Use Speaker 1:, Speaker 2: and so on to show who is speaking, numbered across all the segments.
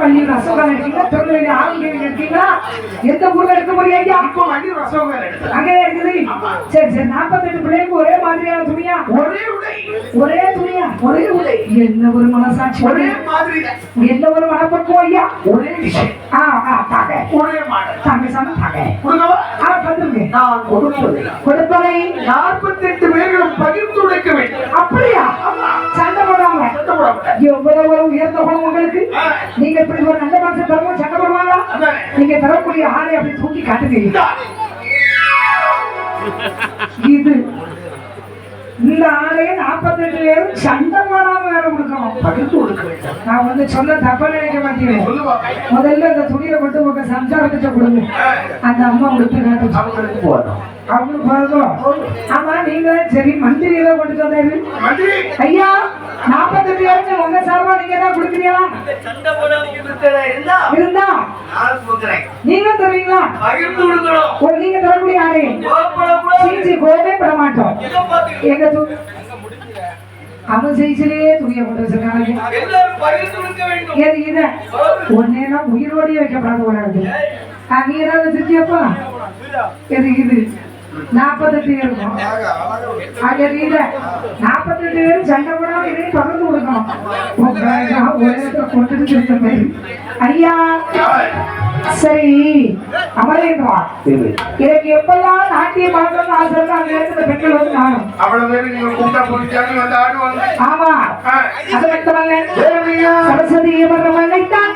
Speaker 1: வள்ளி ரசோகம் எடுத்தீங்க, திருநெல்வேலி ஆரோக்கியம் எடுத்தீங்க, எந்த ஊர்ல எடுக்க முடியாது?
Speaker 2: இப்போ வள்ளி ரசோகம்
Speaker 1: அங்கே இருக்குது. சரி சரி, 48 பிள்ளைக்கு ஒரே மாதிரியான துணியா?
Speaker 2: ஒரே உடை,
Speaker 1: ஒரே துணியா?
Speaker 2: ஒரே உடை.
Speaker 1: என்ன ஒரு மனசாட்சி,
Speaker 2: ஒரே மாதிரி,
Speaker 1: என்ன ஒரு மனப்பக்குவம் ஐயா.
Speaker 2: ஒரே விஷயம். தாங்க ஒரே மாடல்.
Speaker 1: தாங்க சம தாங்க தந்துருங்க.
Speaker 2: நான் கொடுப்பதை 48 பேர்களும் பகிர்ந்து உடைக்க வேண்டும்.
Speaker 1: அப்படியா? சண்டை போடாம எவ்வளவு உயர்ந்த குணம் உங்களுக்கு. நீங்க இப்படி ஒரு நல்ல மனசு தரவும் சண்டை போடுவாங்களா? நீங்க தரக்கூடிய ஆளை அப்படி தூக்கி காட்டுங்க. இது இந்த ஆளைய 48 பேரும் சண்டை போடாம வேற கொடுக்கணும்,
Speaker 2: பகிர்ந்து கொடுக்க வேண்டும்.
Speaker 1: நான் வந்து சொல்ல தப்பா நினைக்க மாட்டேன். முதல்ல இந்த துணியை மட்டும் உங்க சம்சாரத்திட்ட கொடுங்க. அந்த அம்மா கொடுத்து காட்டு
Speaker 2: அவங்களுக்கு போதும்,
Speaker 1: அவங்களுக்கு போதும். ஆமா, நீங்க சரி மந்திரி ஏதோ கொண்டு வந்தாரு ஐயா. 48 பேருக்கு உங்க சார்பா நீங்க தான் கொடுக்குறீங்களா? இருந்தா நீங்க தருவீங்களா? நீங்க தரக்கூடிய ஆளே சீச்சி கோவே பெற மாட்டோம். எங்க அவன் செய்திலேயே துணியை கொண்டு வச்சிருக்காங்க. ஒன்னேனா உயிரோடையே வைக்கப்படாத கூடாது. நீ ஏதாவது வச்சிருக்கியப்பா? எது இது 48 இருக்கும். 48 பேரும் சண்டை போடாம இதையும் பகிர்ந்து கொடுக்கணும். கொண்டு ஐயா சரி அமரேந்திரா, எனக்கு எப்பெல்லாம் நாட்டிய பார்க்கணும் ஆசை இருக்கோ அந்த இடத்துல பெண்கள் வந்து நானும். ஆமா, அது மட்டுமல்ல சரஸ்வதி மரமலைத்தான்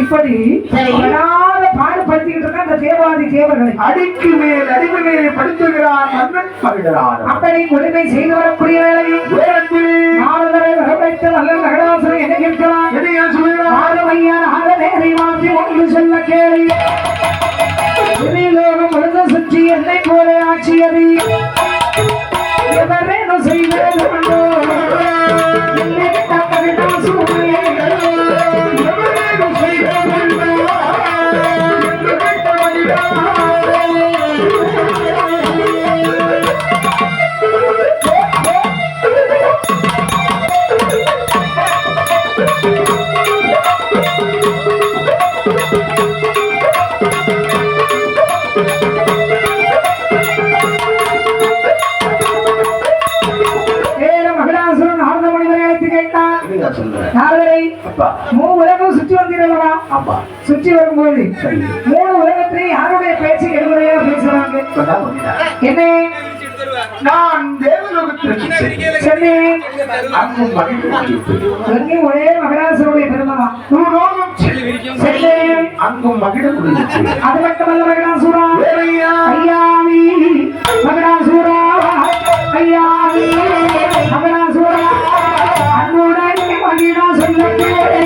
Speaker 1: இப்படி பாடுபடுத்திக்கிட்டு இருக்க அந்த தேவாதி தேவர்களை அடிக்கு மேல் அடிமை மேலே படுத்துகிறார் மன்னன் மகிழ்கிறார். அப்படி கொடுமை செய்து வரக்கூடிய வேளையில் நாரதரை வரவழைத்து நல்ல நகராசனை என்ன கேட்கிறார்? ஆறுமையான ஆளநேரை மாற்றி ஒன்று சொல்ல கேள்வி லோகம் முழுத சுற்றி என்னை போல ஆட்சியது எவரேனும் செய்வது கொண்டோ உலகம் சுற்றி வந்தீர்களா? சுற்றி வரும்போது 3 உலகத்திலே யாருடைய பேச்சு எடுமுறையா பேசுறாங்க? என்ன நான் தேவலோகத்திற்கு சென்றேன். ஒரே மகராசருடைய பெருமதான் சென்றேன். அங்கும் மகிழ முடிஞ்சு. அது மட்டுமல்ல மகராசூரா ஐயாவி மகராசூரா ஐயாவி மகராசூரா அன்புடன் மகிழா சொல்ல கேளு.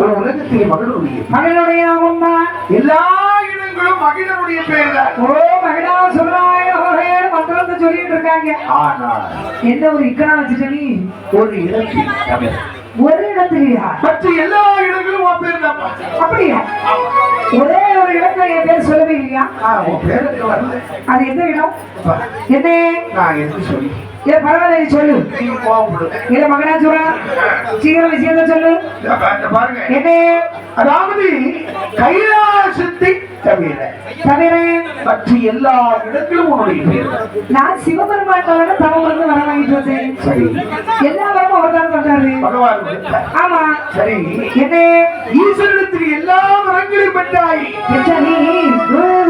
Speaker 2: உலகத்தில் மகளுடைய
Speaker 1: மகளுடைய நாமம் தான்.
Speaker 2: எல்லா இடங்களும் மகிழனுடைய பேர் தான்.
Speaker 1: ஓ மகிழா சொல்றாய் மந்திரத்தை சொல்லிட்டு இருக்காங்க.
Speaker 2: ஆனால்
Speaker 1: என்ன ஒரு இக்கனா வச்சுட்ட நீ?
Speaker 2: ஒரு இடத்தில் தமிழ்,
Speaker 1: ஒரு இடத்துலயா?
Speaker 2: மற்ற எல்லா இடங்களும் உன் பேர் தான்.
Speaker 1: அப்படியா? ஒரே ஒரு இடத்துல என் பேர் சொல்லவே இல்லையா?
Speaker 2: உன் பேருக்கு வரல.
Speaker 1: அது எந்த இடம்? என்ன?
Speaker 2: நான் எது சொல்லி
Speaker 1: ஏன் பரவாயில்ல, நீ சொல்லு.
Speaker 2: நீங்க கோவப்படுங்க.
Speaker 1: இல்ல மகனா சொல்றா, சீக்கிரம் விஷயத்த சொல்லு.
Speaker 2: பாருங்க,
Speaker 1: என்ன?
Speaker 2: அதாவது கைலாசத்தை தவிர மற்ற எல்லா இடத்திலும் உன்னுடைய பேர் தான்.
Speaker 1: நான் சிவபெருமான் தவம் வந்து வர வாங்கிட்டு வந்தேன்.
Speaker 2: சரி,
Speaker 1: எல்லா வரமும் அவர் தான் சொல்றாரு.
Speaker 2: பகவான் கொடுத்தார்.
Speaker 1: ஆமா.
Speaker 2: சரி,
Speaker 1: என்ன?
Speaker 2: ஈஸ்வரத்தில் எல்லா வரங்களையும் பெற்றாய்.
Speaker 1: நீ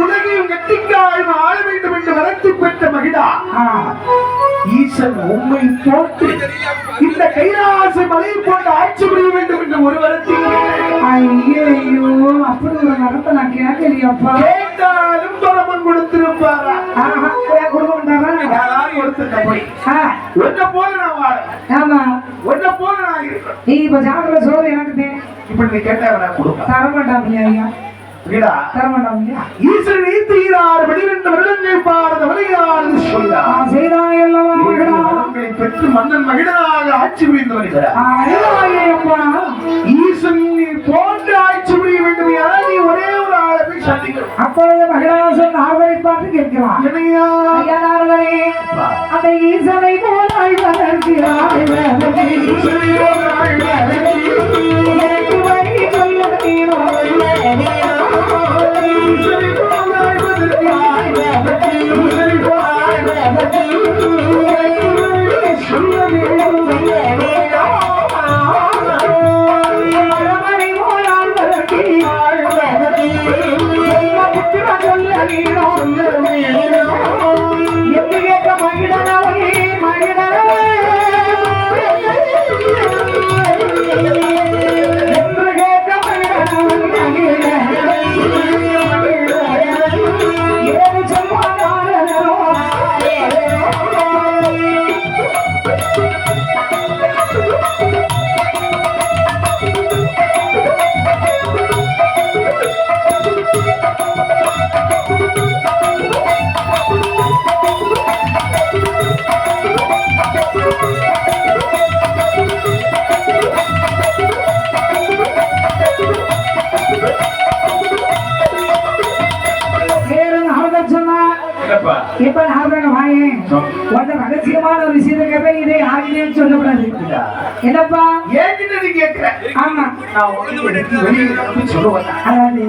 Speaker 2: உலகையும் கட்டிக்காய் ஆள வேண்டும் என்று வரத்து பெற்ற மகிழா. ஈசன் உண்மை போட்டு இந்த கைலாச மலையை போட்டு ஆட்சி புரிய வேண்டும் என்று ஒரு வரத்தில்.
Speaker 1: ஐயோ, அப்படி ஒரு வரத்தை நான் கேட்கலையாப்பா.
Speaker 2: கேட்டாலும் பரமன் கொடுத்திருப்பாரா?
Speaker 1: கொடுக்க மாட்டாரா?
Speaker 2: யாராவது கொடுத்துட்ட போய் ஒன்ன போல நான் வாழ.
Speaker 1: ஆமா,
Speaker 2: ஒன்ன போல நான் இருக்கேன்.
Speaker 1: நீ இப்ப சாப்பிட சோறு எனக்கு
Speaker 2: இப்படி நீ கேட்டா நான் கொடுப்பேன்.
Speaker 1: தரமாட்டாங்க ஐயா, தரமாட்டாங்க.
Speaker 2: ஈஸ்வரன் ஈத்தீரார் வெளிவந்த வருடங்கள் பாரத வலையாறு சொன்னார்.
Speaker 1: செய்தாயல்லவா
Speaker 2: பெற்று மன்னன் மகிழனாக ஆட்சி புரிந்து வருகிறார். ஈஸ்வரன் நீ போன்று ஆட்சி புரிய வேண்டும். யாரால் நீ ஒரே ஒரு ஆளை போய் சந்திக்கணும்.
Speaker 1: அப்பொழுது மகிழாசன் நார்வரை பார்த்து கேட்கிறான்.
Speaker 2: என்னையா
Speaker 1: ஐயா நார்வரே, அந்த ஈசனை போல் ஆழ்வதற்கிறாய் எனக்கு வழி சொல்ல நீனோ இப்ப நார்வரங்க வாயே, கொஞ்சம் ரகசியமான ஒரு விஷயத்தை கேட்பேன். இதை யாருன்னு சொல்லக்கூடாது. என்னப்பா
Speaker 2: ஏங்கிட்ட நீ கேட்கிற?
Speaker 1: ஆமா,
Speaker 2: சொல்லுவேன்.
Speaker 1: அதாவது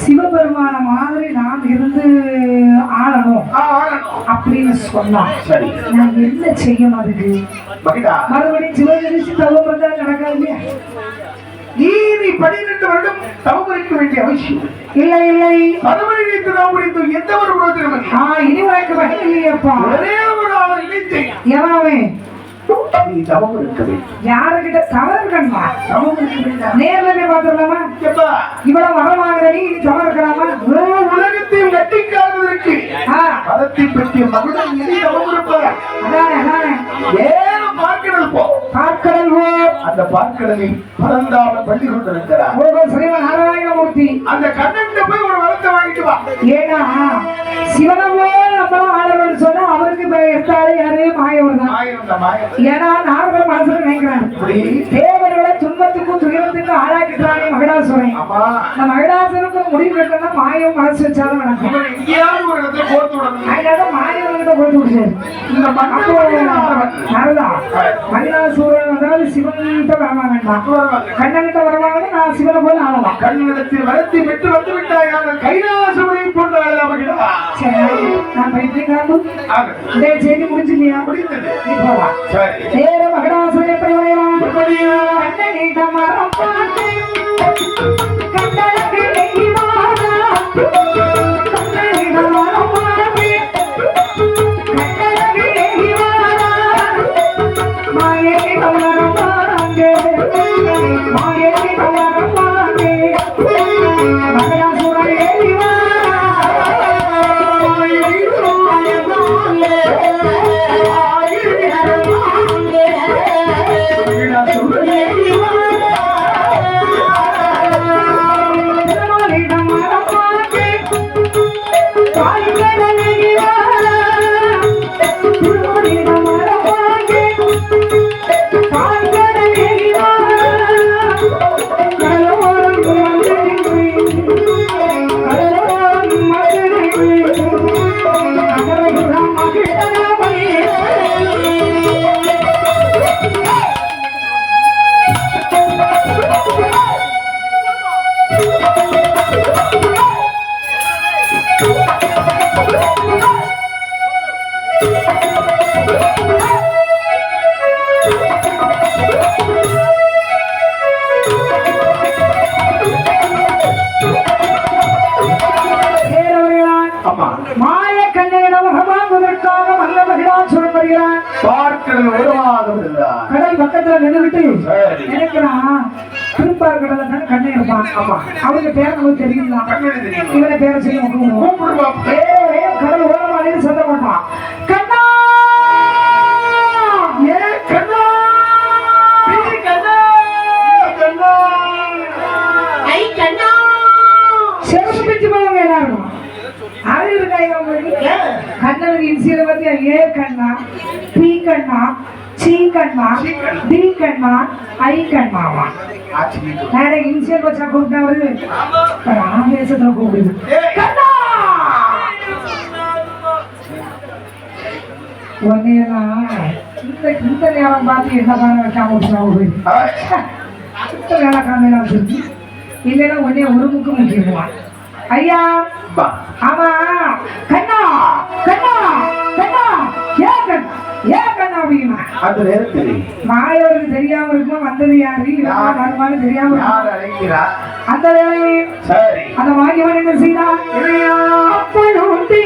Speaker 1: சிவபெருமான மாதிரி நாம் இருந்து ஆளணும் அப்படின்னு சொன்னா
Speaker 2: சரி,
Speaker 1: நான் என்ன செய்யணும்? அதுக்கு மறுபடியும் சிவகரிசி தவம் வந்தா நடக்காது இல்லையா?
Speaker 2: நீ 12 வருடம் தவம் இருக்க வேண்டிய அவசியம்
Speaker 1: இல்லை. இல்லை,
Speaker 2: 10 நினைத்து தவம் முடித்து எந்த ஒரு புரோஜனம்
Speaker 1: இனி உனக்கு வகை இல்லையப்பா.
Speaker 2: ஒரே ஒரு ஆளை நினைத்து
Speaker 1: எவனாவே
Speaker 2: நீ தவம் இருக்க வேண்டும்.
Speaker 1: யாருகிட்ட தவறு இருக்கணுமா?
Speaker 2: தவம் இருக்க வேண்டாம்.
Speaker 1: நேர்ல போய் பார்த்துடலாமா? இவ்வளவு வரம் வாங்குற நீ தவறு இருக்கலாமா?
Speaker 2: உலகத்தையும் கட்டிக்காததற்கு பதத்தை பற்றிய மகுடம் எதை தவம் இருப்பார்?
Speaker 1: அதானே
Speaker 2: ஏன் பார்க்கடல் போ,
Speaker 1: பார்க்கடல் போ.
Speaker 2: அந்த பார்க்கடலில் பரந்தாம பள்ளி கொண்டிருக்கிறார்
Speaker 1: ஸ்ரீமன் நாராயணமூர்த்தி.
Speaker 2: அந்த கண்ணன் போய் ஒரு வரத்தை வாங்கிட்டு வா.
Speaker 1: ஏன்னா சிவனமோ நம்ம ஆளவன் சொன்னா அவருக்கு எடுத்தாலே யாரு மாயவர் தான். ஏன்னா நாரதர் மனசுல நினைக்கிறான், தேவர்களை துன்பத்துக்கும் துயரத்துக்கும் ஆளாக்கிட்டானே மகிழாசுரன். அந்த மகிழாசுரனுக்கு முடிவு கட்டணும் மாயம் மனசு வச்சாலும் நடக்கும். அதனால மாயவர்கிட்ட போட்டு விடுச்சாரு. நாரதா, மகிழாசுரன் அதாவது சிவன்கிட்ட வரமா வேண்டாம், கண்ணன்கிட்ட வரவாங்க. நான் சிவனை போல ஆளலாம்.
Speaker 2: கண்ணனிடத்தில் வரத்தை பெற்று வந்து விட்டாயாக கைலாசமுறை போன்ற
Speaker 1: சரி, நான் போயிட்டு கிளம்பு. செய்தி முடிஞ்சில்லையா? நீ போலாம். நேர மகடாசுரன் எப்படி வரையலாம்? கண்ணனிடம் மரம் பார்த்து கண்ணனுக்கு நெய் வாரா. கண்ணனிடம் மரம் பார்த்து கண்ணனுக்கு நெய் வாரா. மாயனிடம் மரம் பாருங்க, மாயனிடம் மரம் பாருங்க. மகடாசுரன் ஏறி வாரா.
Speaker 2: ஆமா
Speaker 1: மாய கண்ணையிடம் முகமாகுவதற்காக மல்ல மகிழாசுரன் வருகிறான்.
Speaker 2: பார்க்கடல் உருவாகவில்லை.
Speaker 1: கடல் பக்கத்துல நின்றுவிட்டு
Speaker 2: சரி.
Speaker 1: நினைக்கிறான் திருப்பார் கடல தான் கண்ணை இருப்பான்.
Speaker 2: ஆமா
Speaker 1: அவங்க பேர் நமக்கு தெரியுங்களா?
Speaker 2: கண்ணனை தெரியும்.
Speaker 1: இவரை பேரை சொல்லி
Speaker 2: கூப்பிடுவான்.
Speaker 1: கடல் ஓரமாக சத்தம் போட்டான். கண்ணா
Speaker 2: ஏ கண்ணா கண்ணா கண்ணா
Speaker 3: ஐ கண்ணா
Speaker 1: செருப்பு பிச்சு போவாங்க எல்லாரும். அறிவு இருக்காங்க உங்களுக்கு? கண்ணனுக்கு இன்சியலை பத்தி ஏ கண்ணா, பி கண்ணா, சி கண்ணா, டி கண்ணா, ஐ கண்ணாவா? நான் இன்சியல் வச்சா கூப்பிட்டா வருது. ஆவேசத்துல கூப்பிடுது. கண்ணா உன்னையெல்லாம் இந்த நேரம் பார்த்து என்ன பண்ண வைக்காம இந்த வேலை காமெல்லாம் சொல்லி இல்லைன்னா உடனே ஒரு முக்கு முக்கிடுவான். ஐயா ஆமா கண்ணா கண்ணா கண்ணா ஏன் கண்ணா ஏன் கண்ணா அப்படின்னா
Speaker 2: அந்த நேரத்தில்
Speaker 1: மாயவருக்கு தெரியாம இருக்கும் வந்தது யாரு வருமானு தெரியாம
Speaker 2: யார் அழைக்கிறா?
Speaker 1: அந்த வேலையை
Speaker 2: சரி
Speaker 1: அந்த மாயவன் என்ன செய்தான்? அப்பொழுது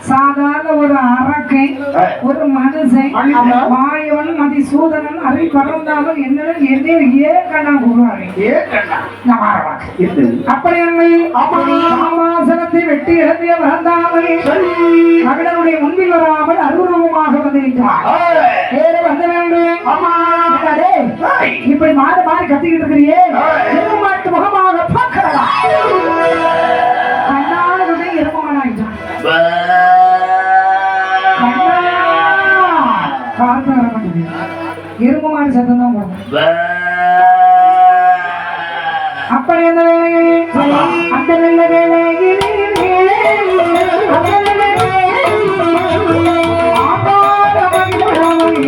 Speaker 1: சாதாரண ஒரு அரக்கை ஒரு மனுஷன் மாயவன் மதிசூதனன் அறி பறந்தாலும் என்னிடம் ஏ கண்ணா கூறுவாங்க. அப்படி சமாசனத்தை வெட்டி இழந்திய வந்தாமலே மகனுடைய முன்பில் வராமல் அருவமாக வந்துவிட்டார். வந்த வேண்டும் இப்படி மாறி மாறி கத்திக்கிட்டு இருக்கிறியே எருமாட்டு முகமாக பார்க்கிறதா? கண்ணாளுடைய எருமகனாயிட்டான். பார்த்து வர மாட்டேங்குது. எருமமான சத்தம் தான் போடும். அப்படி அந்த வேலையிலே அந்த நல்ல வேலையிலே ஆபாரமகிழமை